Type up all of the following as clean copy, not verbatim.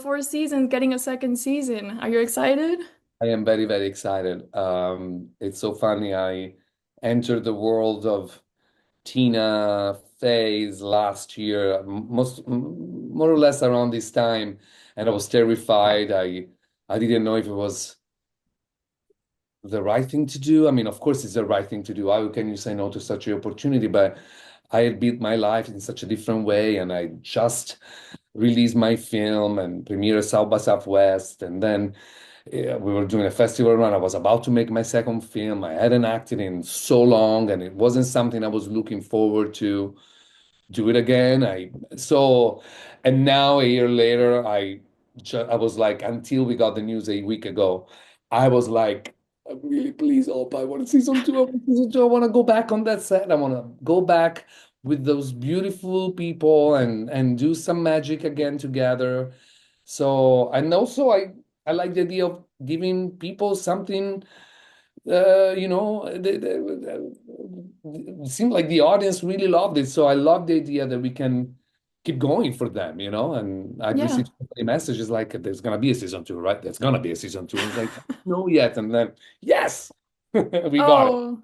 four seasons getting a second season. Are you excited? I am very, very excited. It's so funny. I entered the world of Tina Fey's last year, more or less around this time, and I was terrified. I didn't know if it was the right thing to do. I mean, of course, it's the right thing to do. How can you say no to such an opportunity? But I had built my life in such a different way, and I just released my film and premiere South by Southwest, and then we were doing a festival run. I was about to make my second film. I hadn't acted in so long, and it wasn't something I was looking forward to do it again. And now a year later, I was like, until we got the news a week ago, I was like, I'm really please, hope I want season two. I want season two. I want to go back on that set. I want to go back with those beautiful people and do some magic again together. So, and also I like the idea of giving people something it seemed like the audience really loved it. So I love the idea that we can keep going for them, And I've Yeah. received so many messages like, there's going to be a season two, right? There's going to be a season two. And it's like, no, yet. And then, yes, we got it. Oh,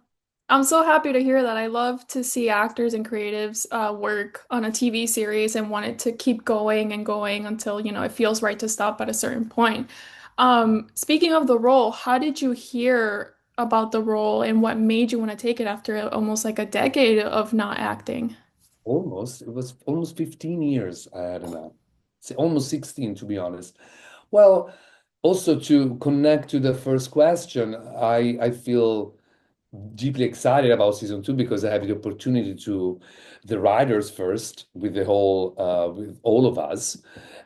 I'm so happy to hear that. I love to see actors and creatives work on a TV series and want it to keep going and going until, it feels right to stop at a certain point. Speaking of the role, how did you hear about the role and what made you want to take it after almost like a decade of not acting? Almost. It was almost 15 years I had enough. Almost 16, to be honest. Well, also to connect to the first question, I feel deeply excited about season two because I have the opportunity to the writers first with the whole with all of us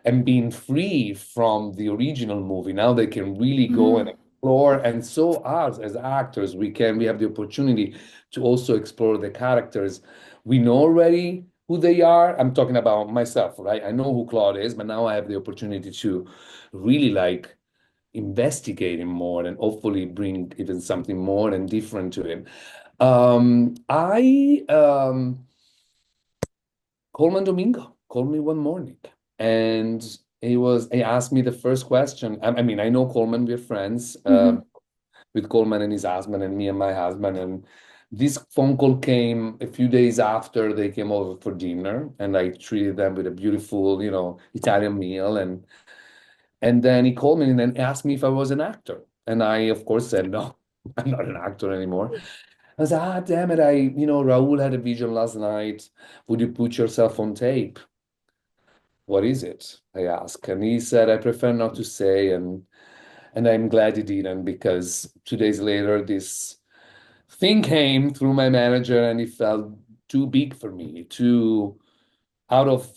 and being free from the original movie. Now they can really go and Mhm. explore, and so us as actors, we have the opportunity to also explore the characters. We know already who they are. I'm talking about myself, right? I know who Claude is, but now I have the opportunity to really like investigating more and hopefully bring even something more and different to him. I Colman Domingo called me one morning and he asked me the first question. I mean, I know Coleman, we're friends Mhm. with Coleman and his husband and me and my husband. And this phone call came a few days after they came over for dinner, and I treated them with a beautiful, Italian meal. And then he called me and then asked me if I was an actor. And I, of course, said, no, I'm not an actor anymore. I said, damn it. Raul had a vision last night. Would you put yourself on tape? What is it? I asked. And he said, I prefer not to say. And I'm glad he didn't because 2 days later, this thing came through my manager and it felt too big for me, too out of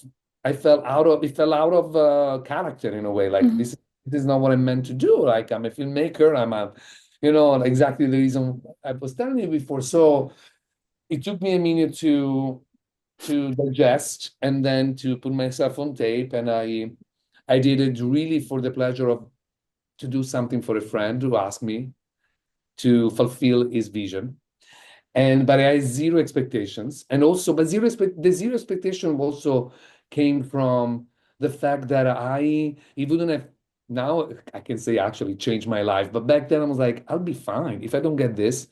it fell out of character in a way. Like Mhm. this is not what I'm meant to do. Like I'm a filmmaker. Exactly the reason I was telling you before. So it took me a minute to digest and then to put myself on tape. And I did it really for the pleasure of to do something for a friend who asked me to fulfill his vision. But I had zero expectations. And also, but the zero expectation also came from the fact that it wouldn't have, now I can say actually changed my life. But back then I was like, I'll be fine. If I don't get this,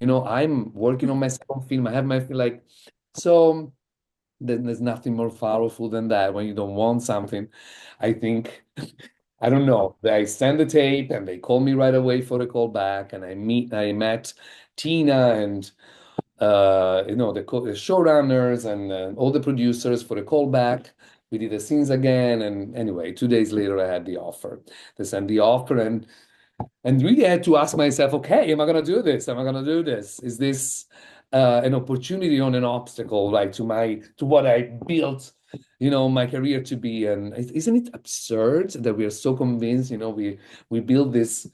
I'm working on my second film. I have my, like, so then there's nothing more powerful than that when you don't want something. I think, I don't know. They send the tape and they call me right away for a call back. And I met Tina and the showrunners and all the producers for the callback. We did the scenes again, and anyway, 2 days later, I had the offer. They sent the offer, and really had to ask myself, okay, am I going to do this? Am I going to do this? Is this an opportunity or an obstacle, like to what I built, my career to be? And isn't it absurd that we are so convinced, we build this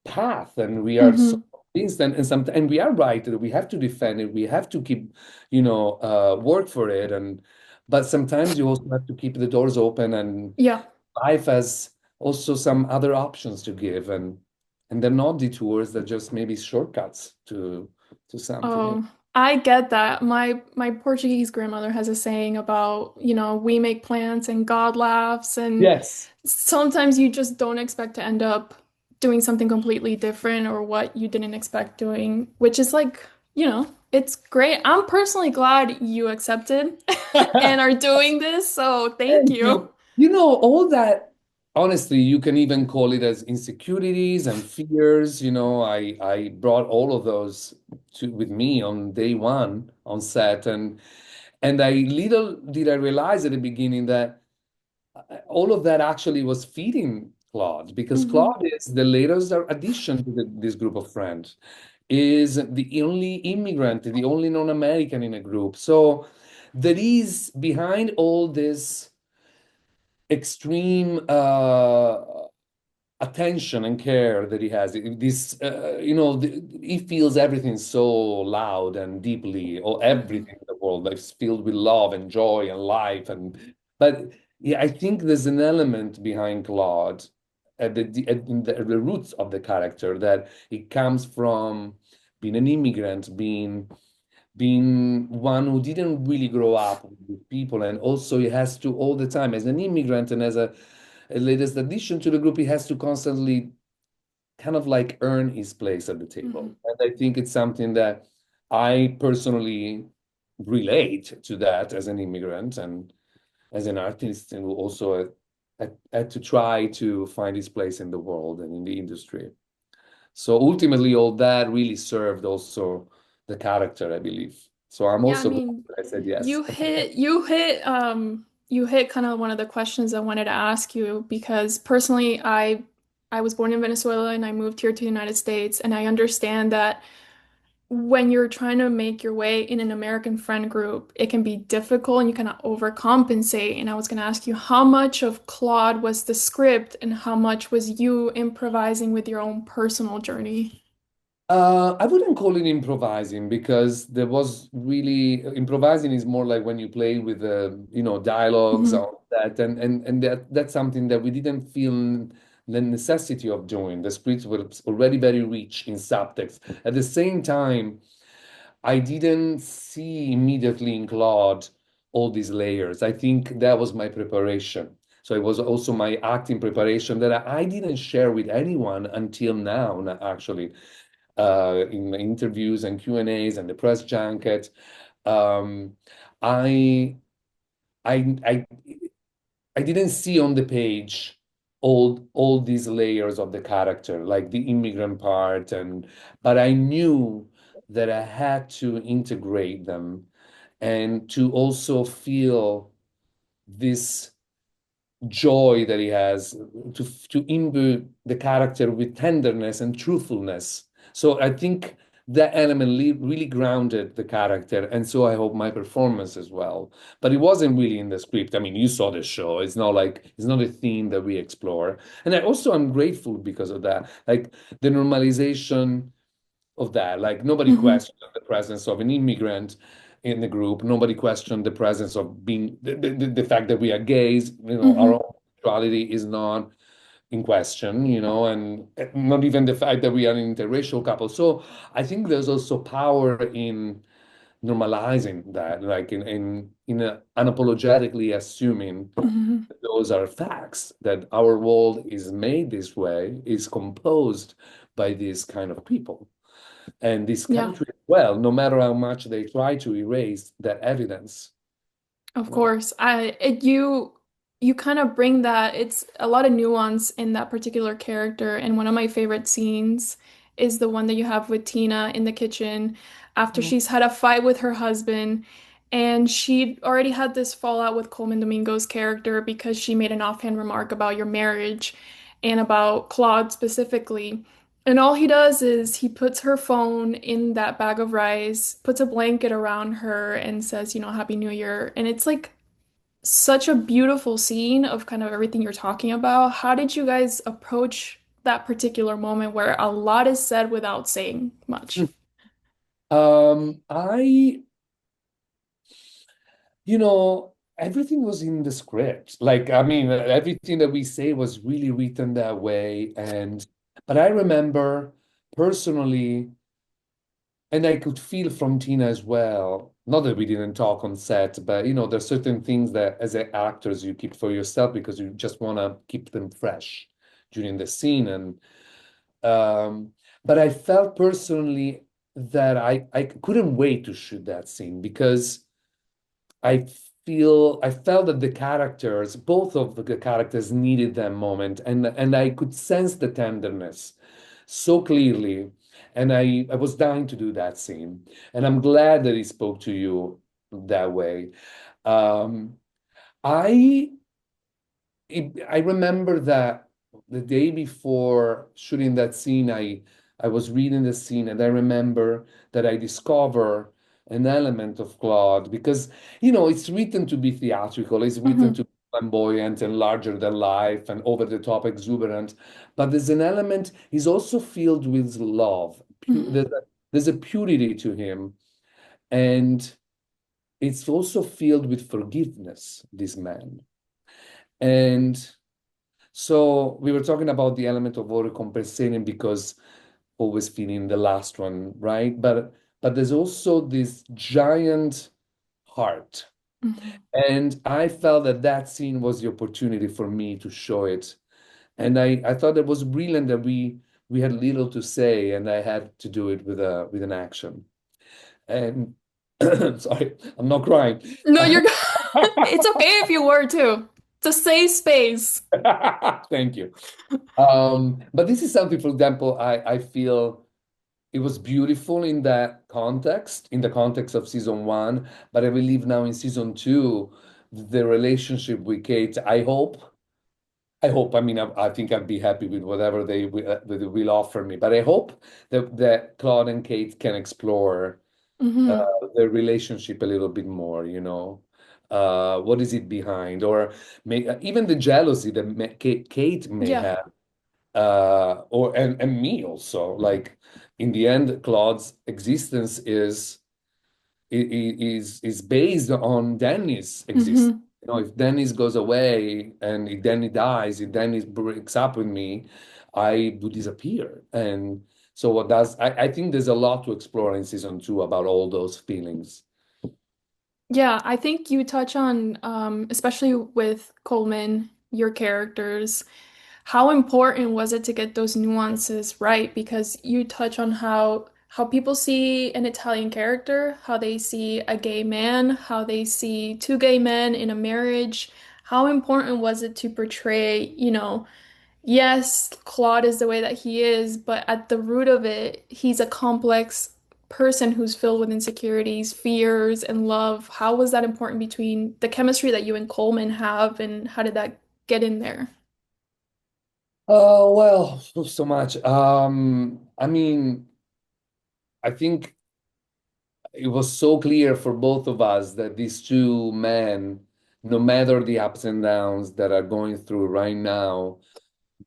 path and we are so Mhm. convinced and we are right that we have to defend it, we have to keep work for it, and but sometimes you also have to keep the doors open, and Yeah. life has also some other options to give, and they're not detours, they're just maybe shortcuts to something. Oh. I get that. My Portuguese grandmother has a saying about, we make plans and God laughs, and Yes. sometimes you just don't expect to end up doing something completely different or what you didn't expect doing, which is like, it's great. I'm personally glad you accepted and are doing this, so thank Thank you. you. You know, all that, honestly, you can even call it as insecurities and fears. I brought all of those with me on day one on set, and I little did I realize at the beginning that all of that actually was feeding Claude, because Hmm. Claude is the latest addition to this group of friends, is the only immigrant, the only non-American in a group. So there is behind all this extreme attention and care that he has. This, he feels everything so loud and deeply, or Hmm. everything in the world is filled with love and joy and life. But yeah, I think there's an element behind Claude in the roots of the character, that it comes from being an immigrant, being one who didn't really grow up with people, and also he has to all the time as an immigrant and as a latest addition to the group, he has to constantly kind of like earn his place at the table. Hmm. And I think it's something that I personally relate to, that as an immigrant and as an artist, and who also had to try to find his place in the world and in the industry. So ultimately, all that really served also the character, I believe. So I'm Yeah, I also glad mean, that I said yes. you hit kind of one of the questions I wanted to ask you because personally I was born in Venezuela and I moved here to the United States, and I understand that when you're trying to make your way in an American friend group, it can be difficult and you cannot overcompensate. And I was going to ask you how much of Claude was the script and how much was you improvising with your own personal journey? I wouldn't call it improvising, because there was really improvising is more like when you play with dialogues Hmm. on that, and that's something that we didn't feel the necessity of doing. The scripts were already very rich in subtext. At the same time, I didn't see immediately in Claude all these layers. I think that was my preparation. So it was also my acting preparation that I didn't share with anyone until now, actually, in the interviews and Q&As and the press junket. Um, I, I I didn't see on the page all these layers of the character, like the immigrant part, but I knew that I had to integrate them and to also feel this joy that he has, to imbue the character with tenderness and truthfulness. So I think that element really grounded the character, and so I hope my performance as well. But it wasn't really in the script. I mean, you saw the show. It's not a theme that we explore, and I also am grateful because of that. Like the normalization of that. Like nobody Hmm. questioned the presence of an immigrant in the group. Nobody questioned the presence of being the fact that we are gays. Our Hmm. own sexuality is not in question, and not even the fact that we are an interracial couple. So I think there's also power in normalizing that, like unapologetically assuming Hmm. that those are facts, that our world is made this way, is composed by these kind of people. And this Yeah. country, well, no matter how much they try to erase that evidence, Of you know. course. You kind of bring that, it's a lot of nuance in that particular character, and one of my favorite scenes is the one that you have with Tina in the kitchen after she's had a fight with her husband, and she already had this fallout with Colman Domingo's character because she made an offhand remark about your marriage and about Claude specifically. And all he does is he puts her phone in that bag of rice, puts a blanket around her, and says, Happy New Year. And it's like such a beautiful scene of kind of everything you're talking about. How did you guys approach that particular moment where a lot is said without saying much? I, everything was in the script. Like, I mean, everything that we say was really written that way. But I remember personally, and I could feel from Tina as well. Not that we didn't talk on set, but there's certain things that as actors you keep for yourself because you just want to keep them fresh during the scene. And um, but I felt personally that I couldn't wait to shoot that scene because I I felt that the characters, both of the characters needed that moment, and I could sense the tenderness so clearly. And I was dying to do that scene. And I'm glad that he spoke to you that way. Um, I I remember that the day before shooting that scene, I was reading the scene, and I remember that I discover an element of Claude because it's written to be theatrical, it's written Hmm. to be flamboyant and larger than life and over the top exuberant, but there's an element. He's also filled with love. Hmm. There's a purity to him, and it's also filled with forgiveness. This man. And so we were talking about the element of overcompensating because always feeling the last one, right? But there's also this giant heart. Hmm. And I felt that that scene was the opportunity for me to show it. And I thought it was brilliant that we had little to say and I had to do it with an action. And sorry, I'm not crying. No, you're good. It's okay if you were too. It's a safe space. Thank you. But this is something, for example, I feel it was beautiful in that context, in the context of season one, but I believe now in season two, the relationship with Kate, I mean, I think I'd be happy with whatever will offer me, but I hope that Claude and Kate can explore uh, Hmm. their relationship a little bit more, what is it behind, or even the jealousy that Kate may Yeah. have or and me also. Like in the end, Claude's existence is based on Danny's existence. Hmm. If Dennis goes away and if Danny dies, if Danny breaks up with me, I would disappear. And so I think there's a lot to explore in season two about all those feelings. Yeah, I think you touch on, especially with Coleman, your characters, how important was it to get those nuances right? Because you touch on how people see an Italian character, how they see a gay man, how they see two gay men in a marriage. How important was it to portray, yes, Claude is the way that he is, but at the root of it, he's a complex person who's filled with insecurities, fears, and love. How was that important between the chemistry that you and Coleman have, and how did that get in there? Oh, well, so much. I mean, I think it was so clear for both of us that these two men, no matter the ups and downs that are going through right now,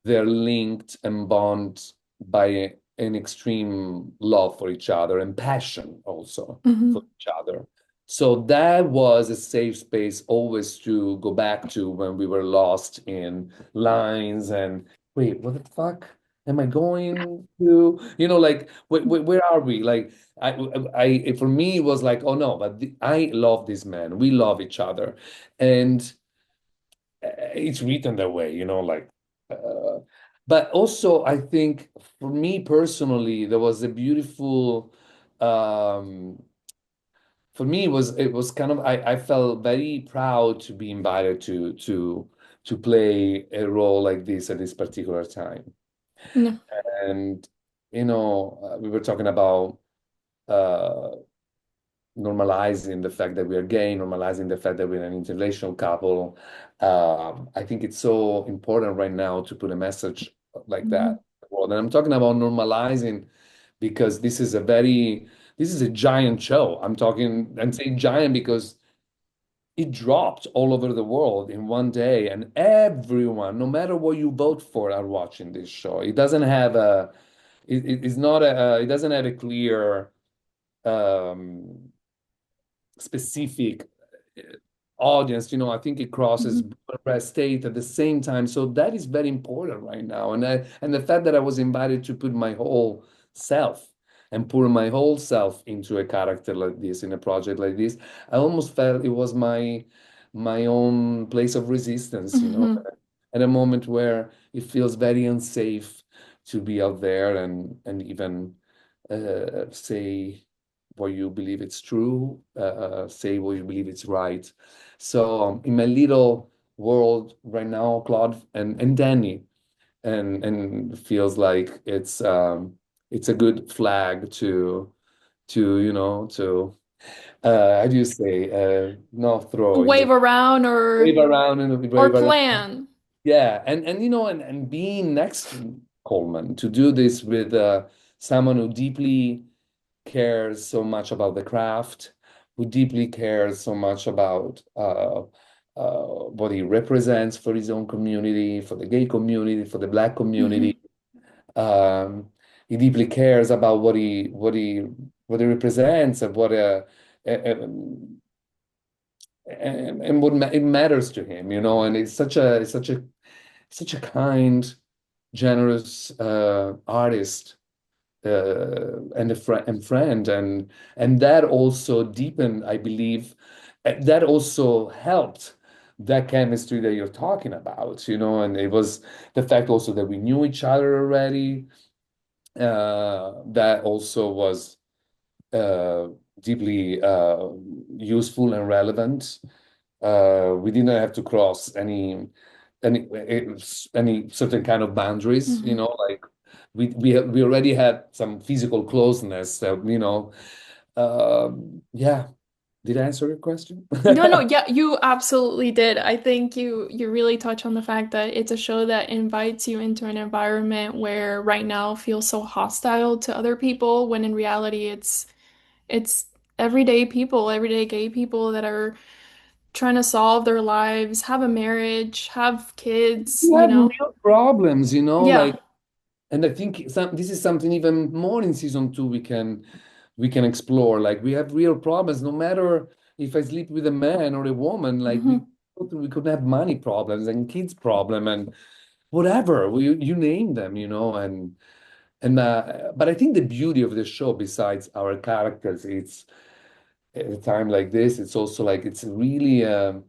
they're linked and bond by an extreme love for each other and passion also for Hmm. each other. So that was a safe space always to go back to when we were lost in lines and wait, what the fuck am I going to? Like where are we? Like for me it was like, oh no, but I love this man. We love each other, and it's written that way, uh, but also I think for me personally, there was a beautiful, um, for me it was kind of I felt very proud to be invited to play a role like this at this particular time. No. And we were talking about uh normalizing the fact that we are gay, normalizing the fact that we're an interracial couple. I think it's so important right now to put a message like that. Mhm. Well, and I'm talking about normalizing because this is a giant show. I'm saying giant because it dropped all over the world in one day, and everyone, no matter what you vote for, are watching this show. It doesn't have it's not it doesn't have a clear um specific uh, audience. I think it crosses Mhm. state at the same time. So that is very important right now. And the fact that I was invited to put my whole self and pour my whole self into a character like this, in a project like this, I almost felt it was my own place of resistance, Hmm. at a moment where it feels very unsafe to be out there and even say what you believe it's true, say what you believe it's right. So in my little world right now, Claude and Danny, and feels like it's a good flag to how do you say not throw in Wave the around wave around and or wave around. plan. Yeah, and being next to Coleman to do this with someone who deeply cares so much about the craft, who deeply cares so much about what he represents for his own community, for the gay community, for the Black Hmm. community. Um, he deeply cares about what he represents and and what it matters to him, and it's such a kind, generous artist and a friend, and that also deepened, I believe, that also helped that chemistry that you're talking about, and it was the fact also that we knew each other already, that also was uh, deeply useful and relevant. We didn't have to cross any certain kind of boundaries, Hmm. like we already had some physical closeness that, yeah. Did I answer your question? No, no, yeah, you absolutely did. I think you really touch on the fact that it's a show that invites you into an environment where right now feels so hostile to other people, when in reality it's everyday people, everyday gay people that are trying to solve their lives, have a marriage, have kids, We you have know. real problems, Yeah. like, and I think this is something even more in season two we can explore. Like we have real problems, no matter if I sleep with a man or a woman. Like Hmm. we could have money problems and kids problem and whatever you name them, but I think the beauty of the show, besides our characters, it's at a time like this, it's also like it's really a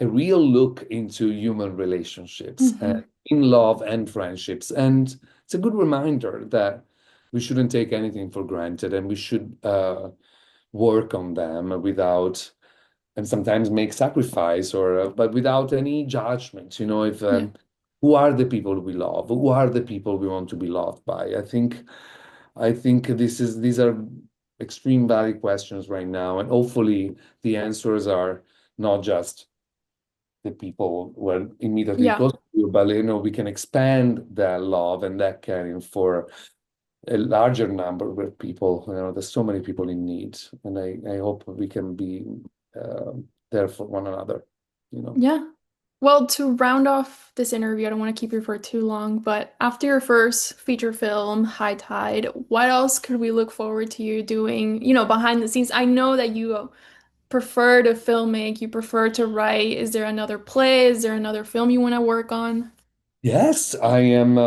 real look into human relationships and Hmm. in love and friendships. And it's a good reminder that we shouldn't take anything for granted and we should work on them without, and sometimes make sacrifice but without any judgment, if Yeah. who are the people we love? Who are the people we want to be loved by? I think these are extreme valid questions right now, and hopefully the answers are not just the people who are immediately Yeah. close to you, but we can expand that love and that caring for a larger number of people. There's so many people in need, and I hope we can be there for one another. You know. Yeah. Well, to round off this interview, I don't want to keep you for too long, but after your first feature film, High Tide, what else could we look forward to you doing, behind the scenes? I know that you prefer to filmmake, you prefer to write. Is there another play? Is there another film you want to work on? Yes, I am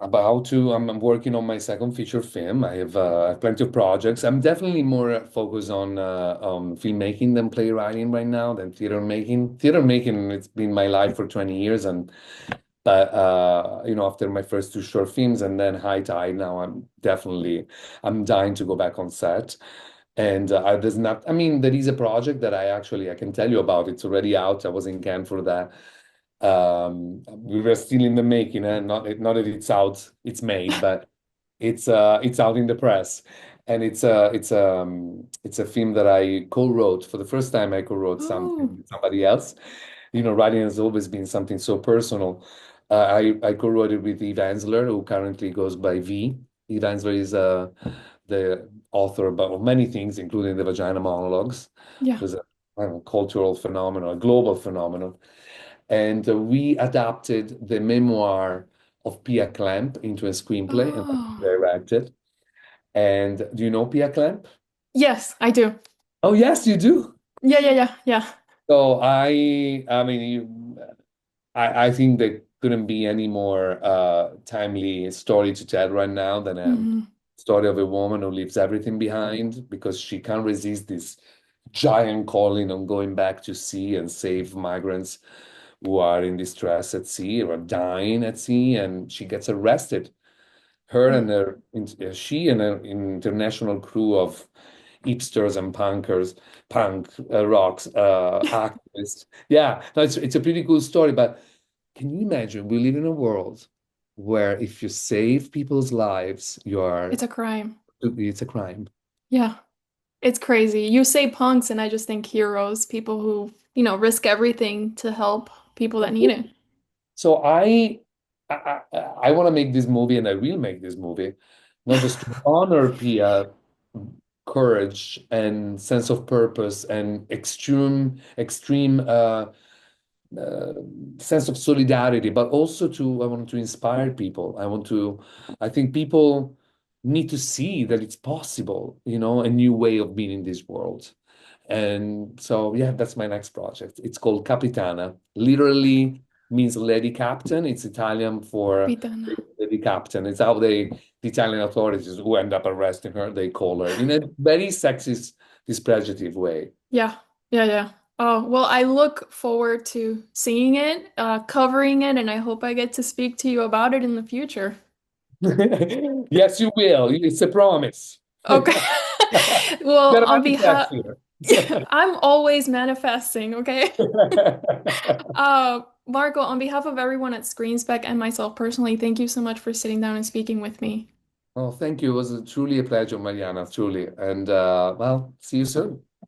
I'm working on my second feature film. I have plenty of projects. I'm definitely more focused on filmmaking than playwriting right now than theater making. Theater making, it's been my life for 20 years, but after my first two short films and then High Tide, now I'm dying to go back on set. And there's not, I mean, there is a project that I can tell you about. It's already out. I was in Cannes for that. We were still in the making, and not that it's out, it's made, but it's out in the press, and it's a film that I co-wrote for the first time. I co-wrote something Oh, with somebody else. Writing has always been something so personal. I co-wrote it with Eve Ensler, who currently goes by V. Eve Ensler is the author of many things, including the Vagina Monologues, yeah. which is a, I don't know, cultural phenomenon, a global phenomenon. And we adapted the memoir of Pia Klemp into a screenplay and Oh. directed. And do you know Pia Klemp? Yes, I do. Oh, yes, you do. Yeah, yeah, yeah, yeah. So I mean, I think there couldn't be any more timely story to tell right now than Hmm. Story of a woman who leaves everything behind because she can't resist this giant calling on going back to sea and save migrants who are in distress at sea or dying at sea, and she gets arrested. Her Mm. and her, she and an international crew of hipsters and punk rocks activists. Yeah, no, it's a pretty cool story. But can you imagine? We live in a world where if you save people's lives, It's a crime. it's a crime. Yeah. It's crazy. You say punks, and I just think heroes, people who, risk everything to help people that need it. So I want to make this movie, and I will make this movie, not just to honor Pia courage and sense of purpose and extreme uh, sense of solidarity, but also I want to inspire people. I think people need to see that it's possible, a new way of being in this world. And so, yeah, that's my next project. It's called Capitana. Literally means lady captain. It's Italian for Capitana. lady captain. It's how the Italian authorities who end up arresting her, they call her in a very sexist, dispregiative way. Yeah. Yeah, yeah. Oh, well, I look forward to seeing it, covering it, and I hope I get to speak to you about it in the future. Yes, you will. It's a promise. Okay. Well, Gotta on manifest behalf, here. I'm always manifesting, okay? Marco, on behalf of everyone at ScreenSpec and myself personally, thank you so much for sitting down and speaking with me. Oh, thank you. It was truly a pleasure, Mariana, truly. And well, see you soon.